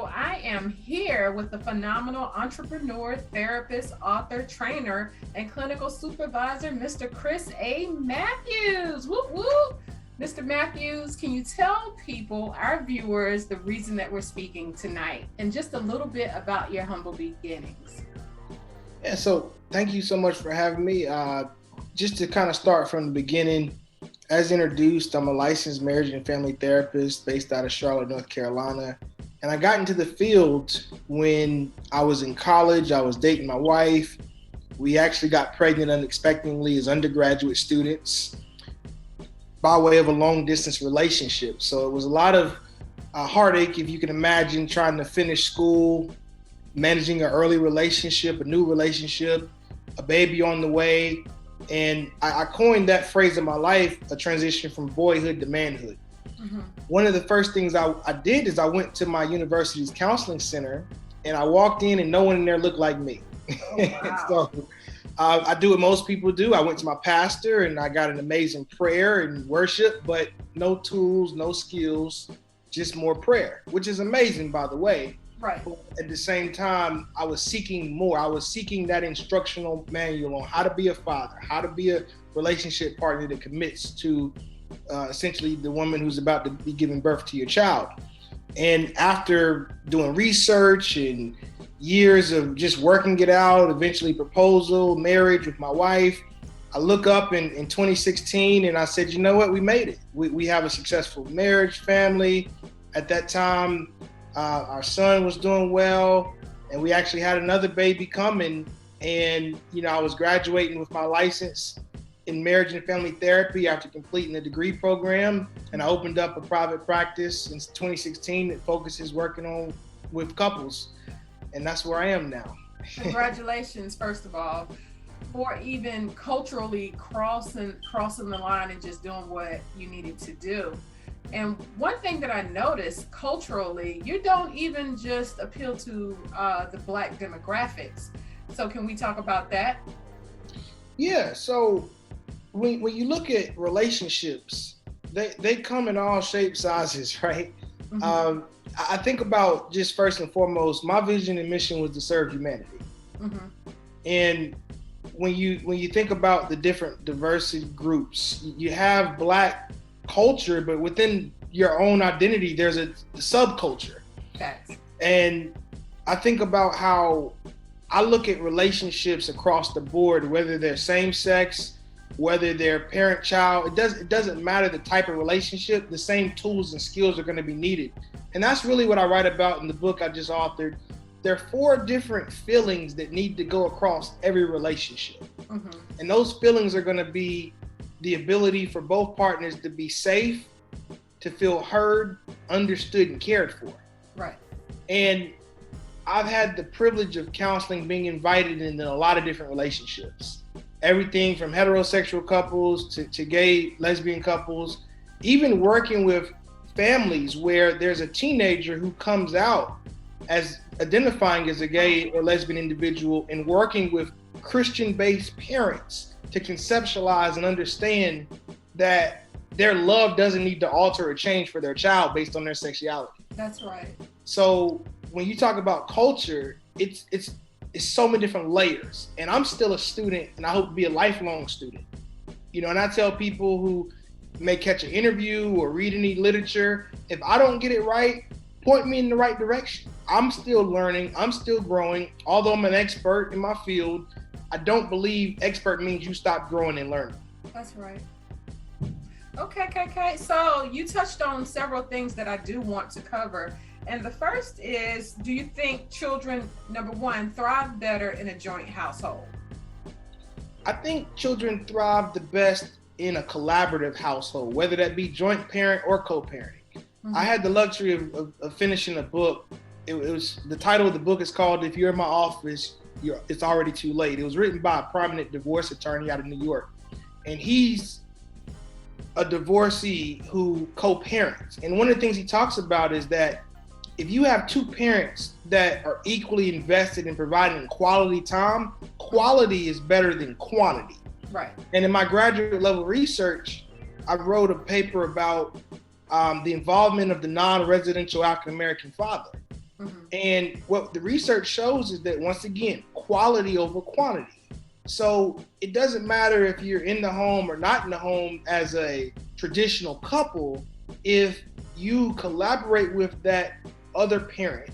I am here with the phenomenal entrepreneur, therapist, author, trainer, and clinical supervisor, Mr. Chris A. Matthews. Whoop, whoop. Mr. Matthews, can you tell people, our viewers, the reason that we're speaking tonight and just a little bit about your humble beginnings? Yeah, so thank you so much for having me. Just to kind of start from the beginning, as introduced, I'm a licensed marriage and family therapist based out of Charlotte, North Carolina. And I got into the field when I was in college. I was dating my wife. We actually got pregnant unexpectedly as undergraduate students by way of a long distance relationship. So it was a lot of heartache, if you can imagine, trying to finish school, managing an early relationship, a new relationship, a baby on the way. And I coined that phrase in my life, a transition from boyhood to manhood. Mm-hmm. One of the first things I did is I went to my university's counseling center and I walked in and no one in there looked like me. Oh, wow. So I do what most people do. I went to my pastor and I got an amazing prayer and worship, but no tools, no skills, just more prayer, which is amazing, by the way. Right. But at the same time, I was seeking more. I was seeking that instructional manual on how to be a father, how to be a relationship partner that commits to essentially the woman who's about to be giving birth to your child. And after doing research and years of just working it out, eventually proposal, marriage with my wife, I look up in 2016 and I said, you know what, we made it. We have a successful marriage, family. At that time, our son was doing well, and we actually had another baby coming. And, I was graduating with my license in marriage and family therapy after completing the degree program. And I opened up a private practice in 2016 that focuses working on with couples. And that's where I am now. Congratulations, first of all, for even culturally crossing the line and just doing what you needed to do. And one thing that I noticed culturally, you don't even just appeal to the Black demographics. So can we talk about that? Yeah, so when you look at relationships, they come in all shapes, sizes, right? Mm-hmm. I think about, just first and foremost, my vision and mission was to serve humanity. Mm-hmm. And when you think about the different diversity groups, you have Black culture, but within your own identity, there's a subculture. Facts. And I think about how I look at relationships across the board, whether they're same sex, whether they're parent-child, it doesn't matter the type of relationship, the same tools and skills are going to be needed. And that's really what I write about in the book I just authored. There are 4 different feelings that need to go across every relationship. Mm-hmm. And those feelings are going to be the ability for both partners to be safe, to feel heard, understood, and cared for. Right. And I've had the privilege of counseling, being invited into a lot of different relationships. Everything from heterosexual couples to gay, lesbian couples, even working with families where there's a teenager who comes out as identifying as a gay or lesbian individual, and working with Christian-based parents to conceptualize and understand that their love doesn't need to alter or change for their child based on their sexuality. That's right. So when you talk about culture, it's so many different layers. And I'm still a student, and I hope to be a lifelong student. And I tell people who may catch an interview or read any literature, if I don't get it right, point me in the right direction. I'm still learning, I'm still growing. Although I'm an expert in my field, I don't believe expert means you stop growing and learning. That's right. Okay. So you touched on several things that I do want to cover. And the first is, do you think children, number one, thrive better in a joint household? I think children thrive the best in a collaborative household, whether that be joint parent or co-parenting. Mm-hmm. I had the luxury of finishing a book. It was, the title of the book is called "If You're in My Office, It's Already Too Late." It was written by a prominent divorce attorney out of New York. And he's a divorcee who co-parents. And one of the things he talks about is that if you have 2 parents that are equally invested in providing quality time, quality is better than quantity. Right. And in my graduate level research, I wrote a paper about the involvement of the non-residential African-American father. And what the research shows is that, once again, quality over quantity. So it doesn't matter if you're in the home or not in the home as a traditional couple, if you collaborate with that other parent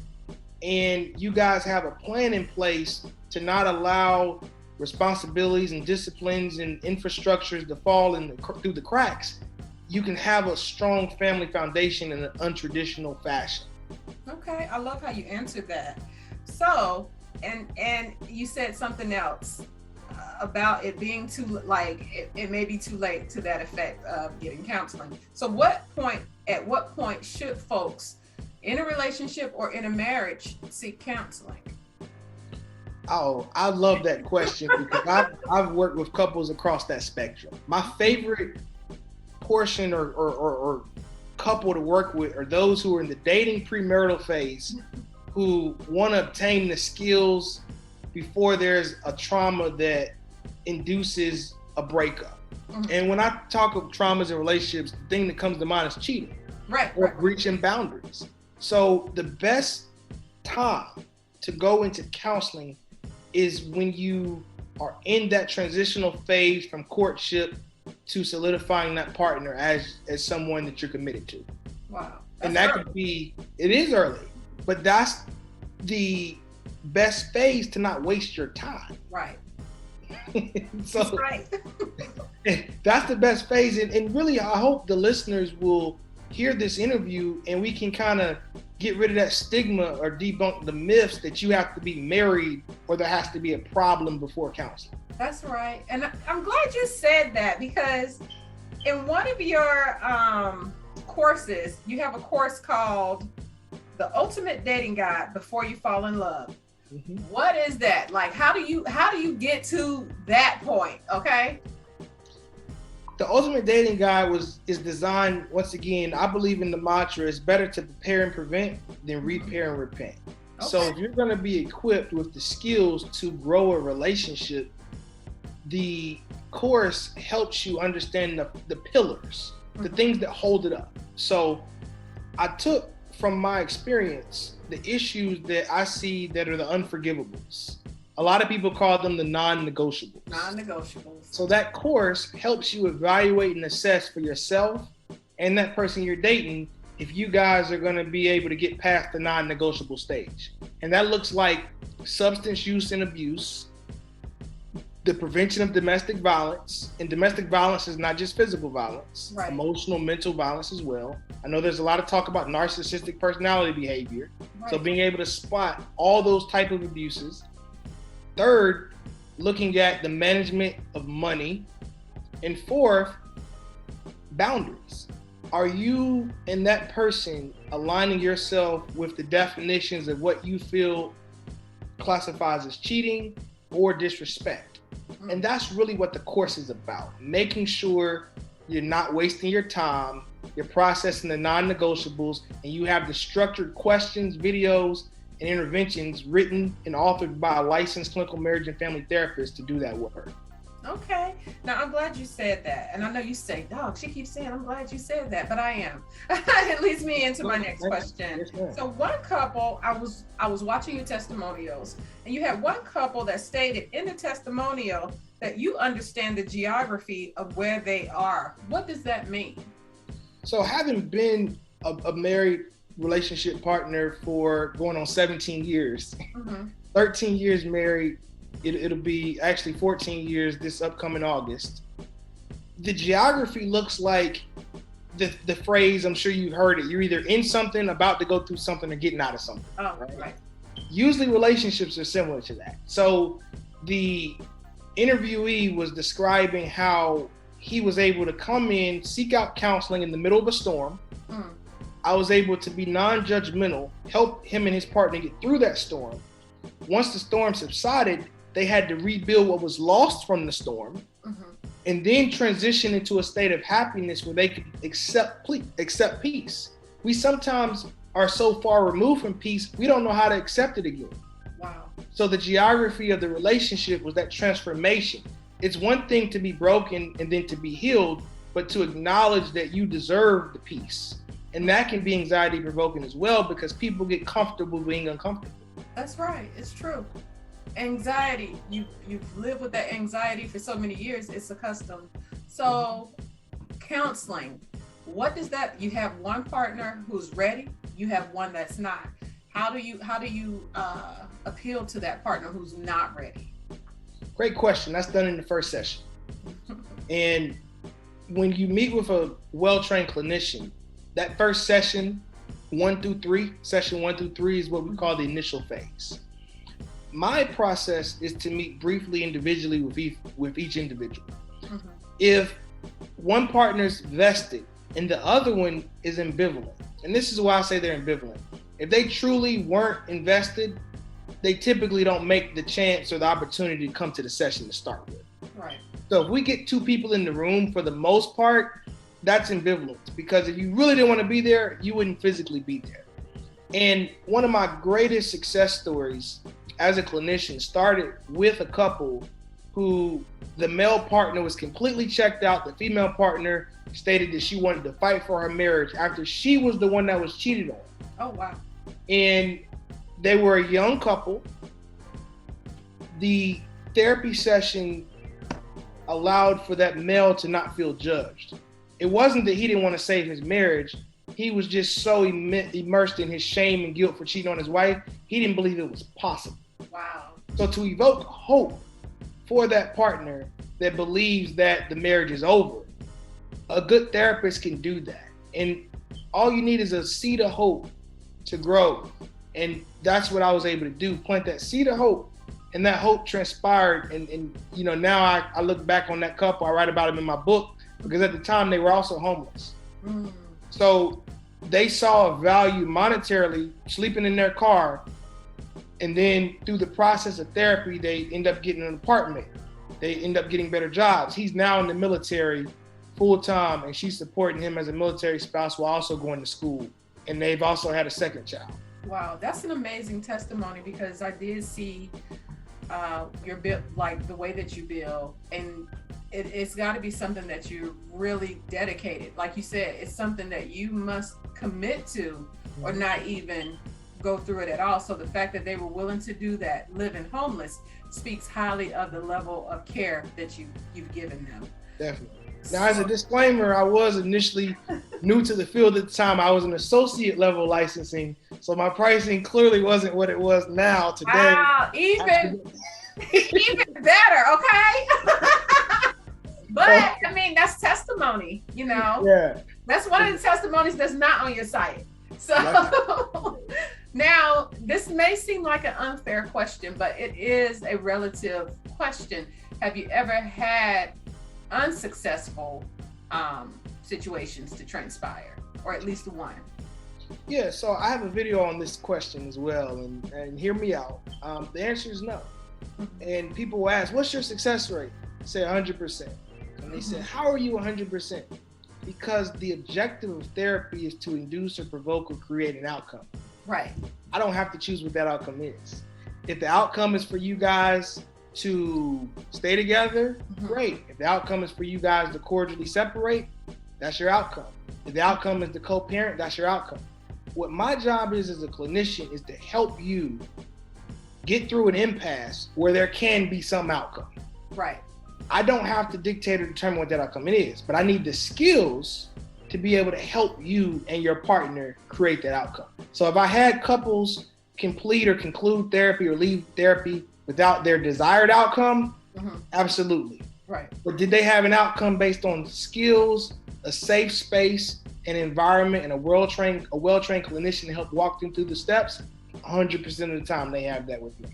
and you guys have a plan in place to not allow responsibilities and disciplines and infrastructures to fall through the cracks, you can have a strong family foundation in an untraditional fashion. Okay, I love how you answered that. So, and you said something else about it being it may be too late to that effect of getting counseling. So at what point should folks in a relationship or in a marriage seek counseling? Oh, I love that question because I've worked with couples across that spectrum. My favorite portion or couple to work with are those who are in the dating premarital phase, who want to obtain the skills before there's a trauma that induces a breakup. And when I talk of traumas in relationships, the thing that comes to mind is cheating, or breaching boundaries. So the best time to go into counseling is when you are in that transitional phase from courtship to solidifying that partner as someone that you're committed to. Wow. And that could be, it is early, but that's the best phase to not waste your time. Right. So that's right. That's the best phase. And really, I hope the listeners will hear this interview and we can kind of get rid of that stigma or debunk the myths that you have to be married or there has to be a problem before counseling. That's right. And I'm glad you said that, because in one of your courses, you have a course called The Ultimate Dating Guide Before You Fall in Love. What is that? Like, how do you get to that point? Okay. The Ultimate Dating Guide is designed, once again, I believe in the mantra, it's better to prepare and prevent than repair and repent. Okay. So if you're going to be equipped with the skills to grow a relationship, the course helps you understand the pillars, the things that hold it up. So I took from my experience the issues that I see that are the unforgivables. A lot of people call them the non-negotiables. Non-negotiables. So that course helps you evaluate and assess for yourself and that person you're dating if you guys are going to be able to get past the non-negotiable stage. And that looks like substance use and abuse, the prevention of domestic violence, and domestic violence is not just physical violence, right. Emotional, mental violence as well. I know there's a lot of talk about narcissistic personality behavior. Right. So being able to spot all those type of abuses. Third, looking at the management of money. And fourth, boundaries. Are you and that person aligning yourself with the definitions of what you feel classifies as cheating or disrespect? And that's really what the course is about. Making sure you're not wasting your time, you're processing the non-negotiables, and you have the structured questions, videos, and interventions written and authored by a licensed clinical marriage and family therapist to do that work. Okay. Now, I'm glad you said that. And I know you say, dog, she keeps saying, I'm glad you said that, but I am. It leads me into my next question. So one couple, I was watching your testimonials, and you had one couple that stated in the testimonial that you understand the geography of where they are. What does that mean? So having been a married relationship partner for going on 17 years, 13 years married, it'll be actually 14 years this upcoming August. The geography looks like the phrase, I'm sure you've heard it, you're either in something, about to go through something, or getting out of something. Oh, right. Usually relationships are similar to that. So the interviewee was describing how he was able to come in, seek out counseling in the middle of a storm. I was able to be non-judgmental, help him and his partner get through that storm. Once the storm subsided, they had to rebuild what was lost from the storm, and then transition into a state of happiness where they could accept peace. We sometimes are so far removed from peace, we don't know how to accept it again. Wow. So the geography of the relationship was that transformation. It's one thing to be broken and then to be healed, but to acknowledge that you deserve the peace. And that can be anxiety provoking as well, because people get comfortable being uncomfortable. That's right. It's true. Anxiety, you've lived with that anxiety for so many years, it's accustomed. So counseling, what does that, you have one partner who's ready, you have one that's not. How do you appeal to that partner who's not ready? Great question. That's done in the first session. And when you meet with a well-trained clinician, that first session, session 1 through 3 is what we call the initial phase. My process is to meet briefly individually with each individual. Mm-hmm. If one partner's vested and the other one is ambivalent, and this is why I say they're ambivalent. If they truly weren't invested, they typically don't make the chance or the opportunity to come to the session to start with. Right. So if we get 2 people in the room, for the most part, that's ambivalence, because if you really didn't want to be there, you wouldn't physically be there. And one of my greatest success stories as a clinician started with a couple who the male partner was completely checked out. The female partner stated that she wanted to fight for her marriage after she was the one that was cheated on. Oh, wow. And they were a young couple. The therapy session allowed for that male to not feel judged. It wasn't that he didn't want to save his marriage. He was just so immersed in his shame and guilt for cheating on his wife, he didn't believe it was possible. Wow. So to evoke hope for that partner that believes that the marriage is over, a good therapist can do that. And all you need is a seed of hope to grow. And that's what I was able to do, plant that seed of hope. And that hope transpired. And you know, now I look back on that couple, I write about them in my book, because at the time they were also homeless. Mm. So they saw a value monetarily sleeping in their car. And then through the process of therapy, they end up getting an apartment. They end up getting better jobs. He's now in the military full time, and she's supporting him as a military spouse while also going to school. And they've also had a second child. Wow, that's an amazing testimony, because I did see your build, like the way that you build, and it's got to be something that you're really dedicated. Like you said, it's something that you must commit to, or not even go through it at all. So the fact that they were willing to do that, living homeless, speaks highly of the level of care that you've given them. Definitely. Now, as a disclaimer, I was initially new to the field at the time. I was an associate level licensing, so my pricing clearly wasn't what it was now today. Wow, even better, okay? But I mean, that's testimony, you know? Yeah. That's one of the testimonies that's not on your site. So now, this may seem like an unfair question, but it is a relative question. Have you ever had unsuccessful situations to transpire, or at least one? Yeah, so I have a video on this question as well, and hear me out. The answer is no. And people will ask, what's your success rate? I say 100%. And they said, how are you 100%? Because the objective of therapy is to induce or provoke or create an outcome. Right. I don't have to choose what that outcome is. If the outcome is for you guys to stay together, great. If the outcome is for you guys to cordially separate, that's your outcome. If the outcome is to co-parent, that's your outcome. What my job is as a clinician is to help you get through an impasse where there can be some outcome. Right. I don't have to dictate or determine what that outcome is, but I need the skills to be able to help you and your partner create that outcome. So if I had couples complete or conclude therapy or leave therapy without their desired outcome, absolutely. Right. But did they have an outcome based on skills, a safe space, an environment, and a well-trained clinician to help walk them through the steps? 100% of the time they have that with me.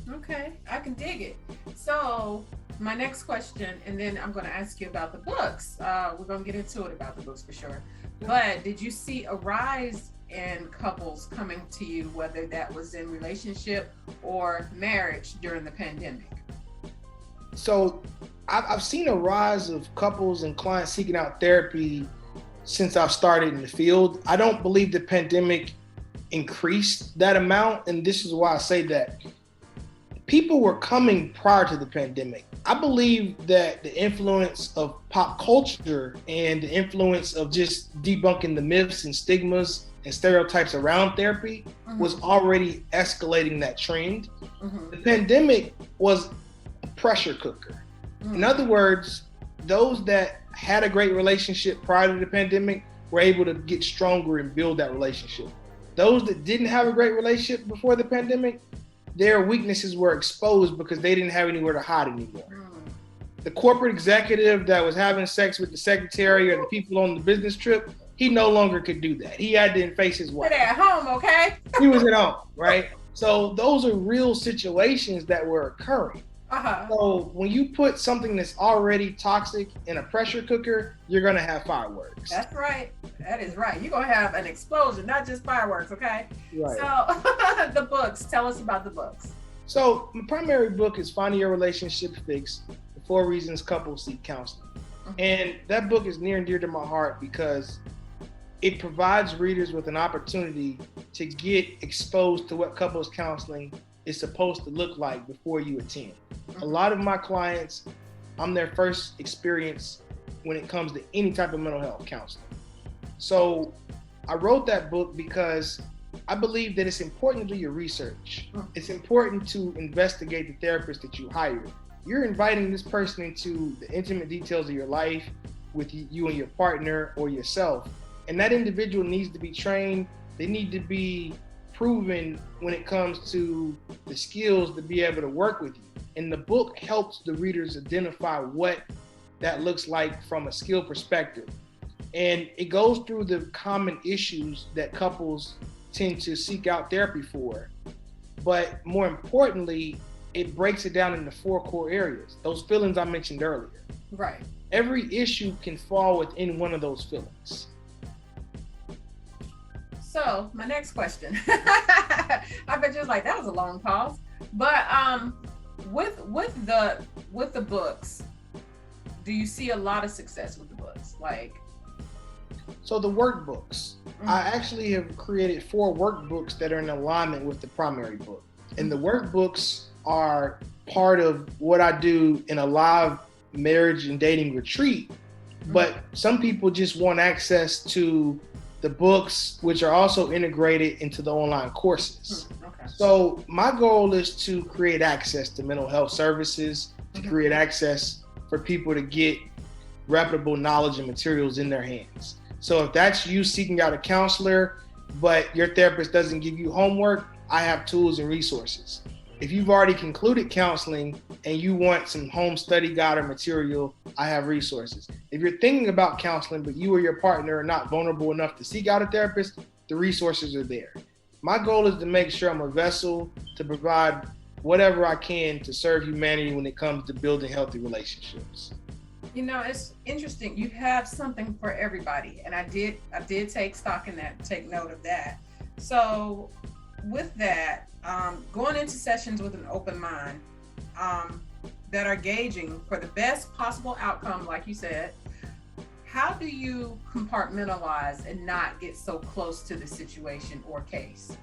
Okay, I can dig it. So my next question, and then I'm going to ask you about the books. We're going to get into it about the books for sure. But did you see a rise in couples coming to you, whether that was in relationship or marriage during the pandemic? So I've seen a rise of couples and clients seeking out therapy since I've started in the field. I don't believe the pandemic increased that amount, and this is why I say that. People were coming prior to the pandemic. I believe that the influence of pop culture and the influence of just debunking the myths and stigmas and stereotypes around therapy was already escalating that trend. The pandemic was a pressure cooker. In other words, those that had a great relationship prior to the pandemic were able to get stronger and build that relationship. Those that didn't have a great relationship before the pandemic, their weaknesses were exposed because they didn't have anywhere to hide anymore. The corporate executive that was having sex with the secretary or the people on the business trip, he no longer could do that. He had to face his wife. They're at home, okay? He was at home, right? So those are real situations that were occurring. So when you put something that's already toxic in a pressure cooker, you're gonna have fireworks. That's right. That is right. You're gonna have an explosion, not just fireworks, okay? Right. So the books, tell us about the books. So my primary book is Finding Your Relationship Fix, The 4 Reasons Couples Seek Counseling. And that book is near and dear to my heart because it provides readers with an opportunity to get exposed to what couples counseling is supposed to look like before you attend. A lot of my clients, I'm their first experience when it comes to any type of mental health counseling. So I wrote that book because I believe that it's important to do your research. It's important to investigate the therapist that you hire. You're inviting this person into the intimate details of your life with you and your partner or yourself. And that individual needs to be trained. They need to be proven when it comes to the skills to be able to work with you. And the book helps the readers identify what that looks like from a skill perspective. And it goes through the common issues that couples tend to seek out therapy for. But more importantly, it breaks it down into 4 core areas, those feelings I mentioned earlier. Right. Every issue can fall within one of those feelings. So my next question, I bet you're like, that was a long pause. But with the books, do you see a lot of success with the books? Like, so the workbooks, I actually have created 4 workbooks that are in alignment with the primary book. And the workbooks are part of what I do in a live marriage and dating retreat. But some people just want access to the books, which are also integrated into the online courses. Okay. So my goal is to create access to mental health services, to create access for people to get reputable knowledge and materials in their hands. So if that's you seeking out a counselor, but your therapist doesn't give you homework, I have tools and resources. If you've already concluded counseling and you want some home study guide or material, I have resources. If you're thinking about counseling, but you or your partner are not vulnerable enough to seek out a therapist, the resources are there. My goal is to make sure I'm a vessel to provide whatever I can to serve humanity when it comes to building healthy relationships. You know, it's interesting. You have something for everybody. And I did take stock in that, take note of that. So with that, going into sessions with an open mind, that are gauging for the best possible outcome, like you said, how do you compartmentalize and not get so close to the situation or case?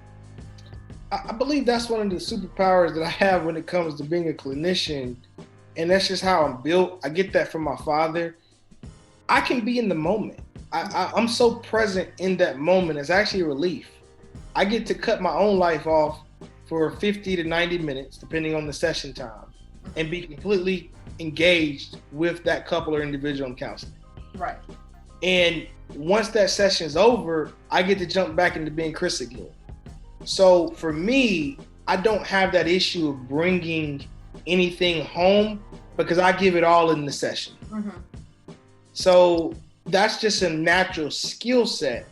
I believe that's one of the superpowers that I have when it comes to being a clinician. And that's just how I'm built. I get that from my father. I can be in the moment. I'm so present in that moment. It's actually a relief. I get to cut my own life off for 50 to 90 minutes, depending on the session time, and be completely engaged with that couple or individual I'm counseling. Right. And once that session's over, I get to jump back into being Chris again. So for me, I don't have that issue of bringing anything home because I give it all in the session. So that's just a natural skill set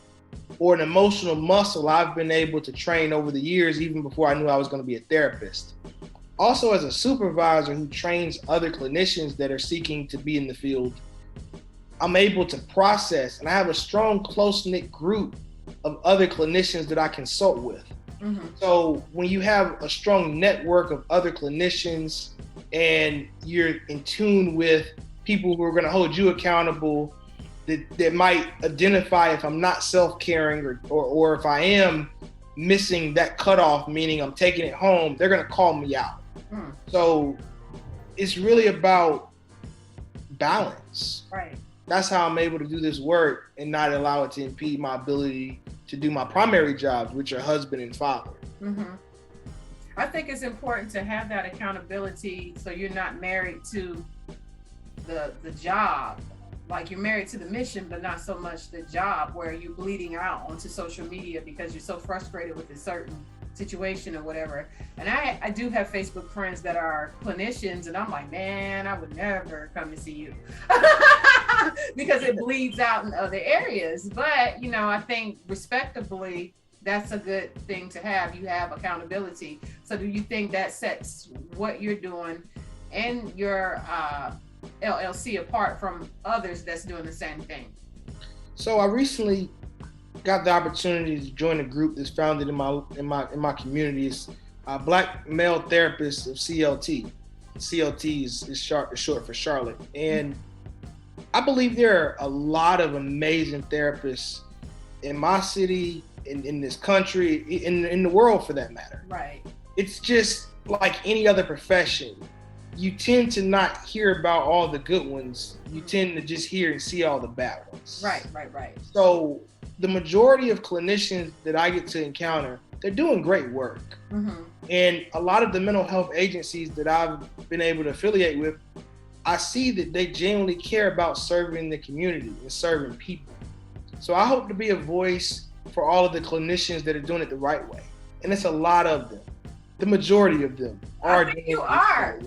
or an emotional muscle I've been able to train over the years, even before I knew I was going to be a therapist. Also, as a supervisor who trains other clinicians that are seeking to be in the field, I'm able to process, and I have a strong, close-knit group of other clinicians that I consult with. So when you have a strong network of other clinicians and you're in tune with people who are going to hold you accountable, that might identify if I'm not self-caring or if I am missing that cutoff, meaning I'm taking it home, they're going to call me out. So it's really about balance. Right. That's how I'm able to do this work and not allow it to impede my ability to do my primary jobs, which are husband and father. Mm-hmm. I think it's important to have that accountability, so you're not married to the job. Like, you're married to the mission, but not so much the job, where you're bleeding out onto social media because you're so frustrated with a certain situation or whatever. And I do have Facebook friends that are clinicians, and I'm like, man, I would never come to see you because it bleeds out in other areas. But, you know, I think respectably, that's a good thing to have. You have accountability. So do you think that sets what you're doing and your LLC apart from others that's doing the same thing? So I recently got the opportunity to join a group that's founded in my community. It's Black Male Therapists of CLT. CLT is short for Charlotte. And I believe there are a lot of amazing therapists in my city, in this country, in the world for that matter. Right. It's just like any other profession. You tend to not hear about all the good ones. You tend to just hear and see all the bad ones. Right. So the majority of clinicians that I get to encounter, they're doing great work. Mm-hmm. And a lot of the mental health agencies that I've been able to affiliate with, I see that they genuinely care about serving the community and serving people. So I hope to be a voice for all of the clinicians that are doing it the right way. And it's a lot of them. The majority of them are. I think you are.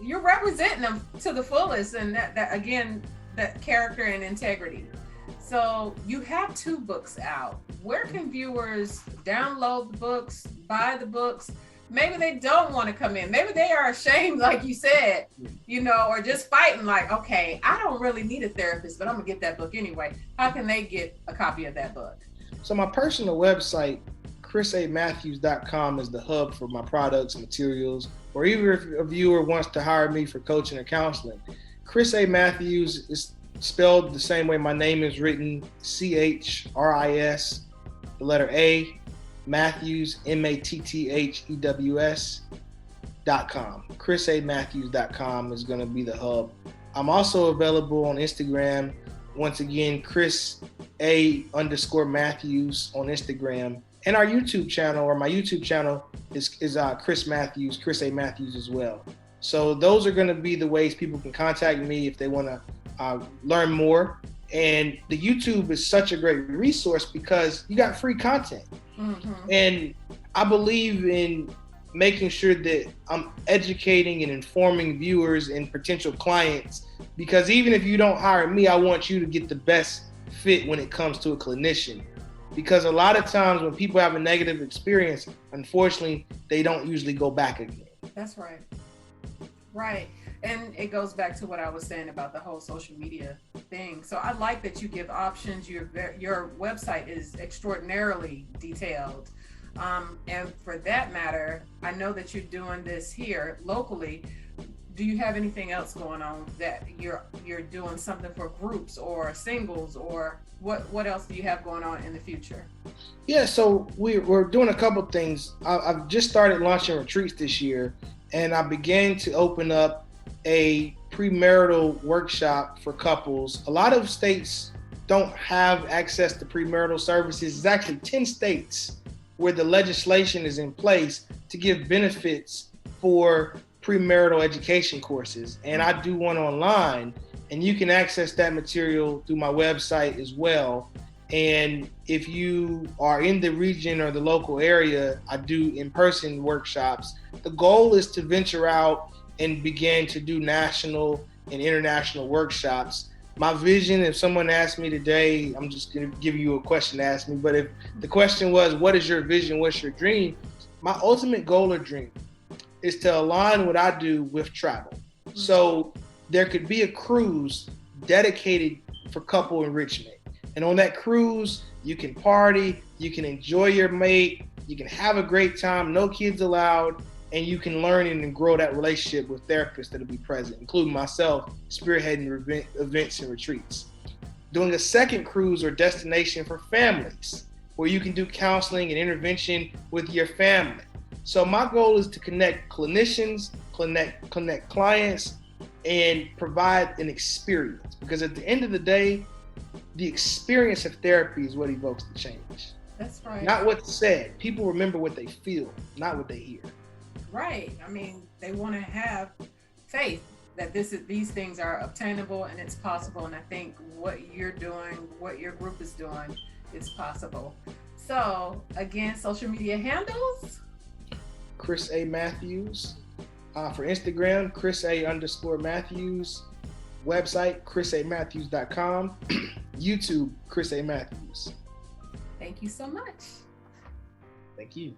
You're representing them to the fullest. And that again, that character and integrity. So you have 2 books out. Where can viewers download the books, buy the books? Maybe they don't want to come in. Maybe they are ashamed, like you said, you know, or just fighting like, okay, I don't really need a therapist, but I'm gonna get that book anyway. How can they get a copy of that book? So my personal website, chrisamatthews.com, is the hub for my products and materials. Or even if a viewer wants to hire me for coaching or counseling, Chris A. Matthews is spelled the same way my name is written, CHRIS, the letter A, Matthews, MATTHEWS.com. ChrisAMatthews.com is going to be the hub. I'm also available on Instagram. Once again, Chris A_Matthews on Instagram. And our YouTube channel, or my YouTube channel, is Chris Matthews, Chris A. Matthews as well. So those are going to be the ways people can contact me if they want to learn more. And the YouTube is such a great resource because you got free content. Mm-hmm. And I believe in making sure that I'm educating and informing viewers and potential clients, because even if you don't hire me, I want you to get the best fit when it comes to a clinician. Because a lot of times when people have a negative experience, unfortunately, they don't usually go back again. That's right. Right. And it goes back to what I was saying about the whole social media thing. So I like that you give options. Your website is extraordinarily detailed. And for that matter, I know that you're doing this here locally. Do you have anything else going on that you're doing something for groups or singles, or what else do you have going on in the future? Yeah, so we're doing a couple things. I've just started launching retreats this year, and I began to open up a premarital workshop for couples. A lot of states don't have access to premarital services. It's actually 10 states where the legislation is in place to give benefits for premarital education courses. And I do one online, and you can access that material through my website as well. And if you are in the region or the local area, I do in-person workshops. The goal is to venture out and begin to do national and international workshops. My vision, if someone asked me today, I'm just gonna give you a question to ask me, but if the question was, what is your vision, what's your dream? My ultimate goal or dream is to align what I do with travel. Mm-hmm. So there could be a cruise dedicated for couple enrichment. And on that cruise, you can party, you can enjoy your mate, you can have a great time, no kids allowed, and you can learn and grow that relationship with therapists that'll be present, including myself, spearheading events and retreats. Doing a second cruise or destination for families, where you can do counseling and intervention with your family. So my goal is to connect clinicians, connect clients, and provide an experience. Because at the end of the day, the experience of therapy is what evokes the change. That's right. Not what's said. People remember what they feel, not what they hear. Right. I mean, they want to have faith that these things are obtainable and it's possible. And I think what you're doing, what your group is doing, is possible. So again, social media handles. Chris A. Matthews. For Instagram, Chris A_Matthews. Website, chrisamatthews.com. YouTube, Chris A. Matthews. Thank you so much. Thank you.